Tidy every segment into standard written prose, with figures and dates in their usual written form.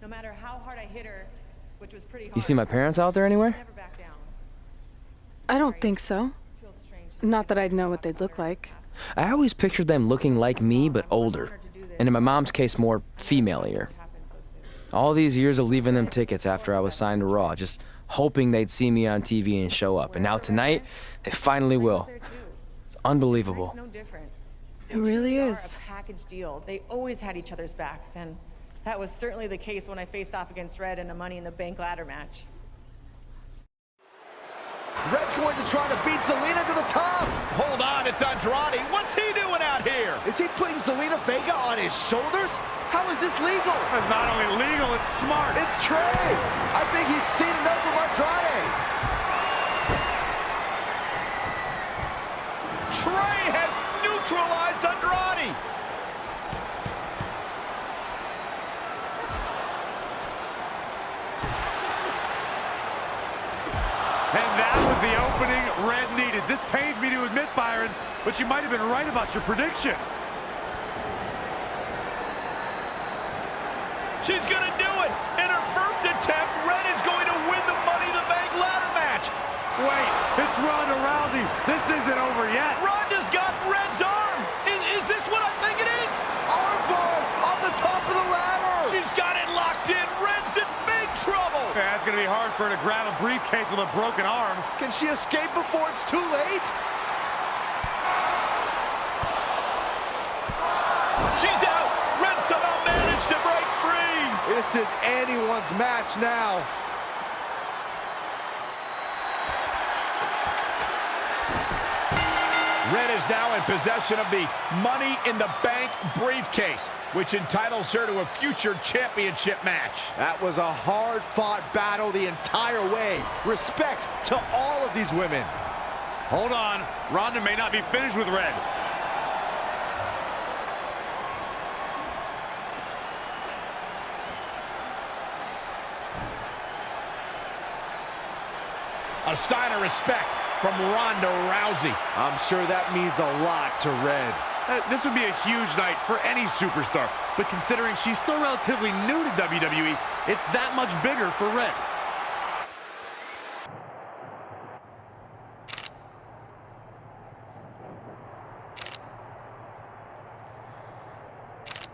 No matter how hard I hit her, which was pretty hard. You see my parents out there anywhere? Never back down. I don't think so. Feels strange to Not that I'd know what they'd look like. I always pictured them looking like me, but older. And in my mom's case, more female-ier. happen so soon. All these years of leaving them tickets after I was signed to Raw, just hoping they'd see me on TV and show up. And now tonight, they finally will. There too. It's unbelievable. It's no different. It really They are is. a package deal. They always had each other's backs, and that was certainly the case when I faced off against Red in a Money in the Bank ladder match. Red's going to try to beat Zelina to the top. Hold on, it's Andrade. What's he doing out here? Is he putting Zelina Vega on his shoulders? How is this legal? It's not only legal, it's smart. It's Trey. I think he's seen enough from Andrade. Trey has neutralized Andrade. And that was the opening Red needed. This pains me to admit, Byron, but you might have been right about your prediction. She's gonna do it! In her first attempt, Red is going to win the Money in the Bank ladder match! Wait, it's Ronda Rousey. This isn't over yet. Ronda's got Red's arm! Is this what I think it is? Armbar on the top of the ladder. She's got it locked in. Red's in big trouble! Yeah, it's gonna be hard for her to grab a briefcase with a broken arm. Can she escape before it's too late? She's out! Red somehow managed to break free! This is anyone's match now. Red is now in possession of the Money in the Bank briefcase, which entitles her to a future championship match. That was a hard-fought battle the entire way. Respect to all of these women. Hold on, Ronda may not be finished with Red. A sign of respect from Ronda Rousey. I'm sure that means a lot to Red. This would be a huge night for any superstar, but considering she's still relatively new to WWE, it's that much bigger for Red.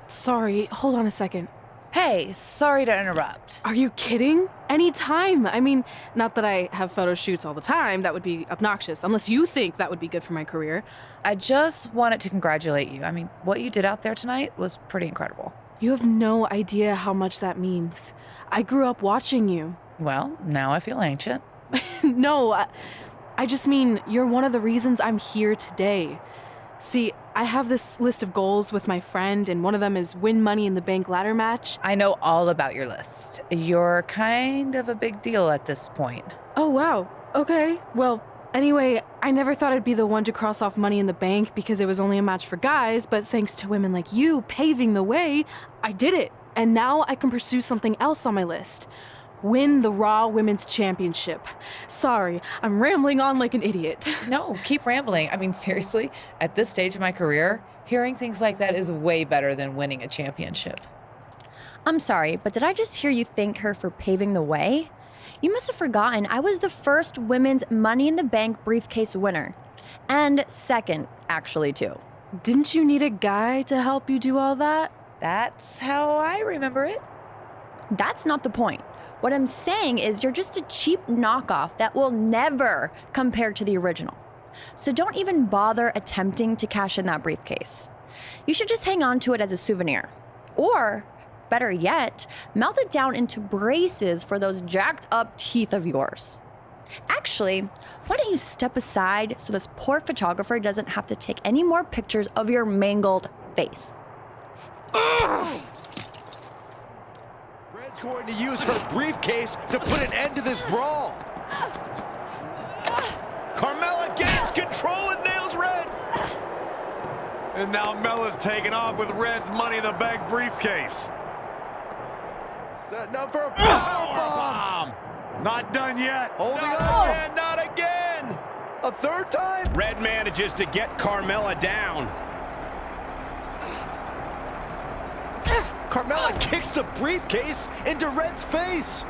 Sorry, hold on a second. Hey, sorry to interrupt. Are you kidding? Anytime. I mean, not that I have photo shoots all the time. That would be obnoxious, unless you think that would be good for my career. I just wanted to congratulate you. I mean, what you did out there tonight was pretty incredible. You have no idea how much that means. I grew up watching you. Well, now I feel ancient. No, I just mean you're one of the reasons I'm here today. See, I have this list of goals with my friend, and one of them is win Money in the Bank ladder match. I know all about your list. You're kind of a big deal at this point. Oh, wow. Okay. Well, anyway, I never thought I'd be the one to cross off Money in the Bank because it was only a match for guys, but thanks to women like you paving the way, I did it. And now I can pursue something else on my list. Win the Raw Women's Championship. Sorry, I'm rambling on like an idiot. No, keep rambling. I mean, seriously, at this stage of my career, hearing things like that is way better than winning a championship. I'm sorry, but did I just hear you thank her for paving the way? You must have forgotten I was the first women's Money in the Bank briefcase winner. And second, actually, too. Didn't you need a guy to help you do all that? That's how I remember it. That's not the point. What I'm saying is you're just a cheap knockoff that will never compare to the original. So don't even bother attempting to cash in that briefcase. You should just hang on to it as a souvenir. Or, better yet, melt it down into braces for those jacked up teeth of yours. Actually, why don't you step aside so this poor photographer doesn't have to take any more pictures of your mangled face? Red's going to use her briefcase to put an end to this brawl. Carmella gains control and nails Red. And now Mella's taking off with Red's Money in the Bank briefcase. Setting up for a powerbomb. Not done yet. Holding not on. again, not again. A third time? Red manages to get Carmella down. Carmella kicks the briefcase into Red's face.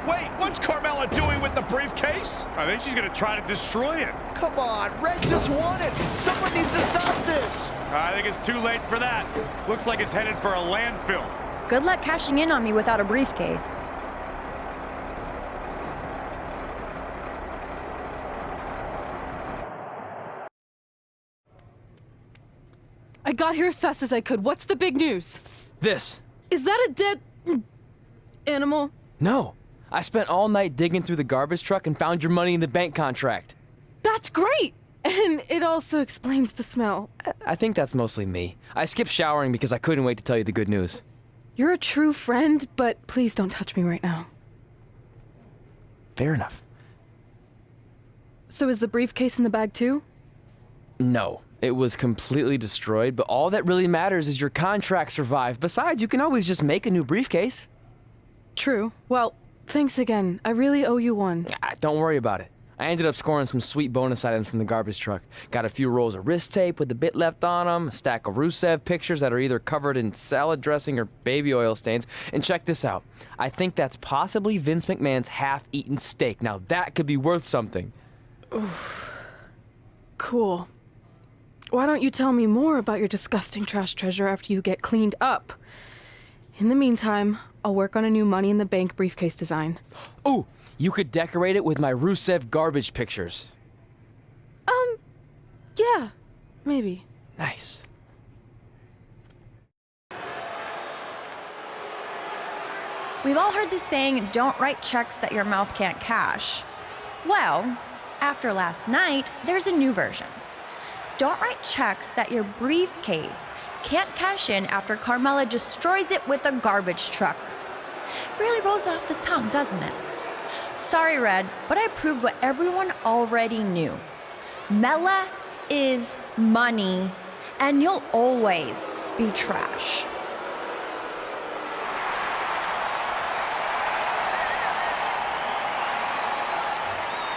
Wait, what's Carmella doing with the briefcase? I think she's gonna try to destroy it. Come on, Red just won it. Someone needs to stop this. I think it's too late for that. Looks like it's headed for a landfill. Good luck cashing in on me without a briefcase. I got here as fast as I could. What's the big news? This. Is that a dead animal? No. I spent all night digging through the garbage truck and found your money in the bank contract. That's great! And it also explains the smell. I think that's mostly me. I skipped showering because I couldn't wait to tell you the good news. You're a true friend, but please don't touch me right now. Fair enough. So is the briefcase in the bag too? No. It was completely destroyed, but all that really matters is your contract survived. Besides, you can always just make a new briefcase. True. Well, thanks again. I really owe you one. Don't worry about it. I ended up scoring some sweet bonus items from the garbage truck. Got a few rolls of wrist tape with a bit left on them, a stack of Rusev pictures that are either covered in salad dressing or baby oil stains. And check this out. I think that's possibly Vince McMahon's half-eaten steak. Now that could be worth something. Oof. Cool. Why don't you tell me more about your disgusting trash treasure after you get cleaned up? In the meantime, I'll work on a new Money in the Bank briefcase design. Ooh, you could decorate it with my Rusev garbage pictures. Yeah, maybe. Nice. We've all heard the saying, don't write checks that your mouth can't cash. Well, after last night, there's a new version. Don't write checks that your briefcase can't cash in after Carmella destroys it with a garbage truck. Really rolls off the tongue, doesn't it? Sorry, Red, but I proved what everyone already knew. Mella is money, and you'll always be trash.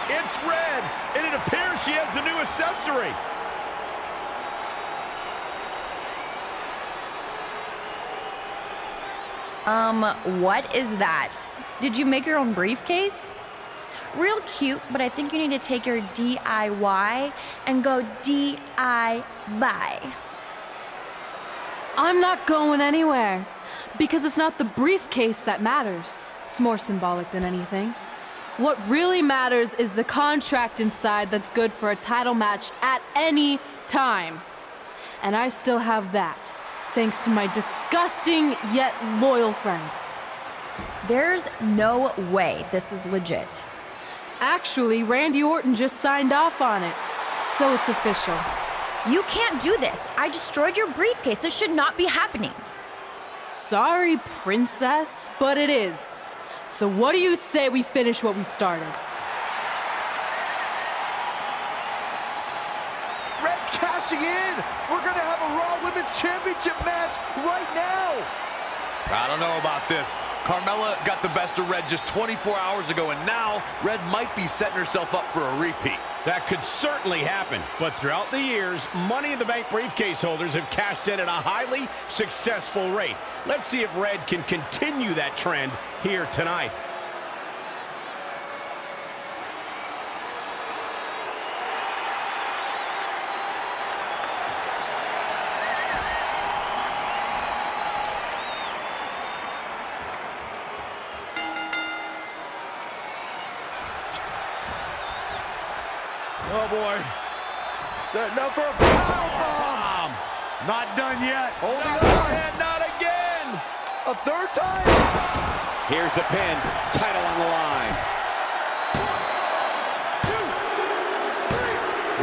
It's Red, and it appears she has the new accessory. What is that? Did you make your own briefcase? Real cute, but I think you need to take your DIY and go DI-buy. I'm not going anywhere. Because it's not the briefcase that matters. It's more symbolic than anything. What really matters is the contract inside that's good for a title match at any time. And I still have that, thanks to my disgusting yet loyal friend. There's no way this is legit. Actually, Randy Orton just signed off on it. So it's official. You can't do this. I destroyed your briefcase. This should not be happening. Sorry, princess, but it is. So what do you say we finish what we started? Red's cashing in. We're going to have a Raw Women's Championship match right now. I don't know about this. Carmella got the best of Red just 24 hours ago, and now Red might be setting herself up for a repeat. That could certainly happen, but throughout the years, Money in the Bank briefcase holders have cashed in at a highly successful rate. Let's see if Red can continue that trend here tonight. Oh boy. Setting up for a powerbomb. Not done yet. Holding Not on. again, not again. A third time. Here's the pin. Title on the line.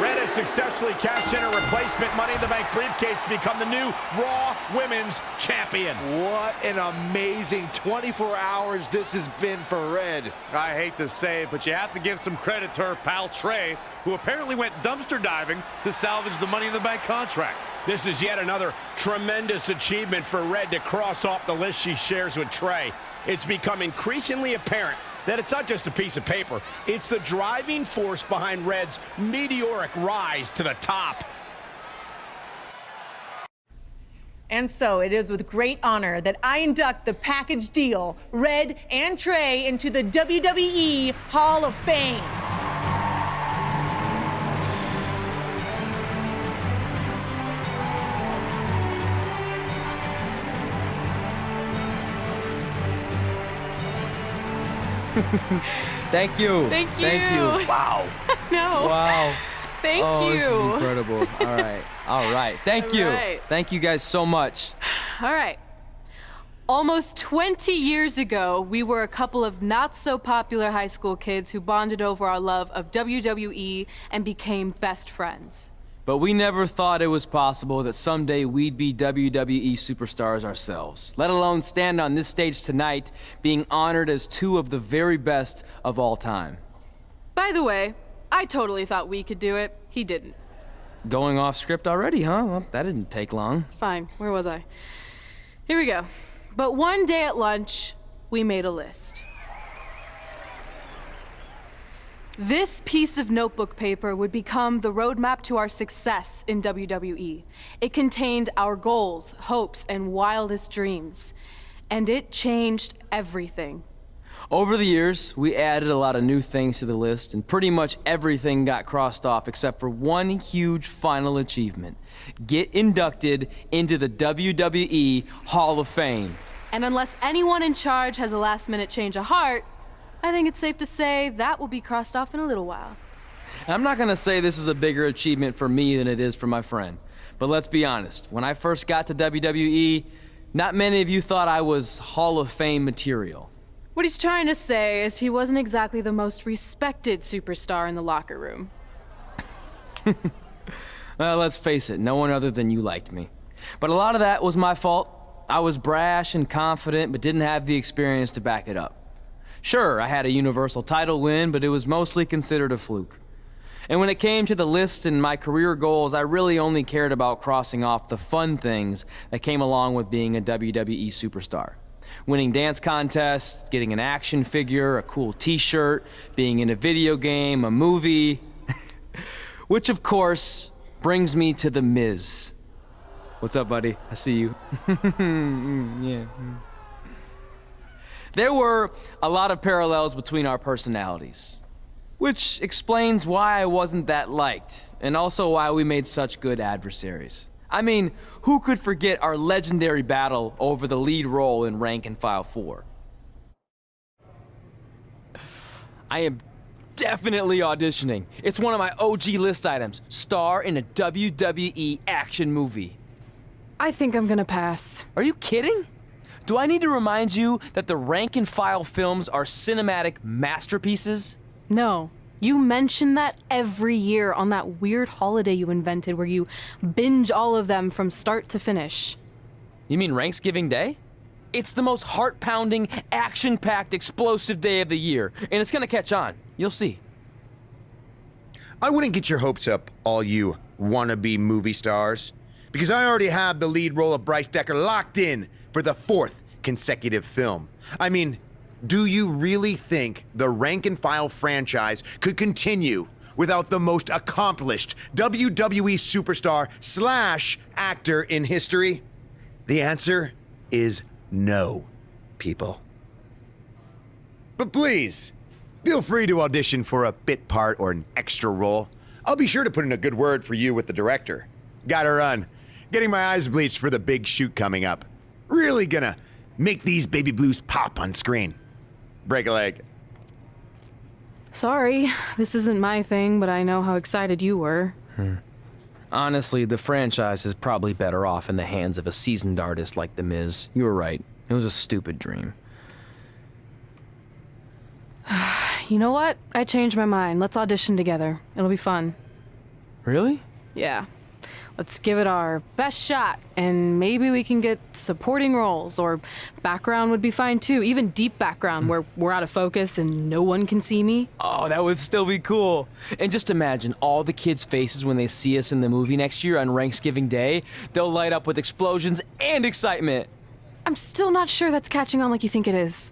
Red has successfully cashed in a replacement Money in the Bank briefcase to become the new Raw Women's Champion. What an amazing 24 hours this has been for Red. I hate to say it, but you have to give some credit to her pal Trey, who apparently went dumpster diving to salvage the Money in the Bank contract. This is yet another tremendous achievement for Red to cross off the list she shares with Trey. It's become increasingly apparent that it's not just a piece of paper. It's the driving force behind Red's meteoric rise to the top. And so it is with great honor that I induct the package deal, Red and Trey, into the WWE Hall of Fame. Thank you. Thank you. Thank you. Wow. No. Wow. Thank Oh, you. this is incredible. All right. All right. Thank you. right. Thank you guys so much. All right. Almost 20 years ago, we were a couple of not so popular high school kids who bonded over our love of WWE and became best friends. But we never thought it was possible that someday we'd be WWE superstars ourselves, let alone stand on this stage tonight being honored as two of the very best of all time. By the way, I totally thought we could do it. He didn't. Going off script already, huh? Well, that didn't take long. Fine, where was I? Here we go. But one day at lunch, we made a list. This piece of notebook paper would become the roadmap to our success in WWE. It contained our goals, hopes, and wildest dreams. And it changed everything. Over the years, we added a lot of new things to the list, and pretty much everything got crossed off except for one huge final achievement. Get inducted into the WWE Hall of Fame. And unless anyone in charge has a last-minute change of heart, I think it's safe to say that will be crossed off in a little while. I'm not gonna say this is a bigger achievement for me than it is for my friend, but let's be honest, when I first got to WWE, not many of you thought I was Hall of Fame material. What he's trying to say is he wasn't exactly the most respected superstar in the locker room. Well, let's face it, no one other than you liked me. But a lot of that was my fault. I was brash and confident, but didn't have the experience to back it up. Sure, I had a Universal title win, but it was mostly considered a fluke. And when it came to the list and my career goals, I really only cared about crossing off the fun things that came along with being a WWE superstar. Winning dance contests, getting an action figure, a cool t-shirt, being in a video game, a movie. Which, of course, brings me to The Miz. What's up, buddy? I see you. Yeah. There were a lot of parallels between our personalities, which explains why I wasn't that liked, and also why we made such good adversaries. I mean, who could forget our legendary battle over the lead role in Rank and File 4? I am definitely auditioning. It's one of my OG list items. Star in a WWE action movie. I think I'm gonna pass. Are you kidding? Do I need to remind you that the Rank and File films are cinematic masterpieces? No. You mention that every year on that weird holiday you invented where you binge all of them from start to finish. You mean Ranksgiving Day? It's the most heart-pounding, action-packed, explosive day of the year, and it's gonna catch on. You'll see. I wouldn't get your hopes up, all you wannabe movie stars, because I already have the lead role of Bryce Decker locked in for the 4th consecutive film. I mean, do you really think the Rank and File franchise could continue without the most accomplished WWE superstar / actor in history? The answer is no, people. But please, feel free to audition for a bit part or an extra role. I'll be sure to put in a good word for you with the director. Gotta run. Getting my eyes bleached for the big shoot coming up. Really gonna make these baby blues pop on screen. Break a leg. Sorry, this isn't my thing, but I know how excited you were. Honestly, the franchise is probably better off in the hands of a seasoned artist like The Miz. You were right. It was a stupid dream. You know what? I changed my mind. Let's audition together. It'll be fun. Really? Yeah. Let's give it our best shot, and maybe we can get supporting roles, or background would be fine too, even deep background where we're out of focus and no one can see me. Oh, that would still be cool. And just imagine all the kids' faces when they see us in the movie next year on Ranksgiving Day. They'll light up with explosions and excitement. I'm still not sure that's catching on like you think it is.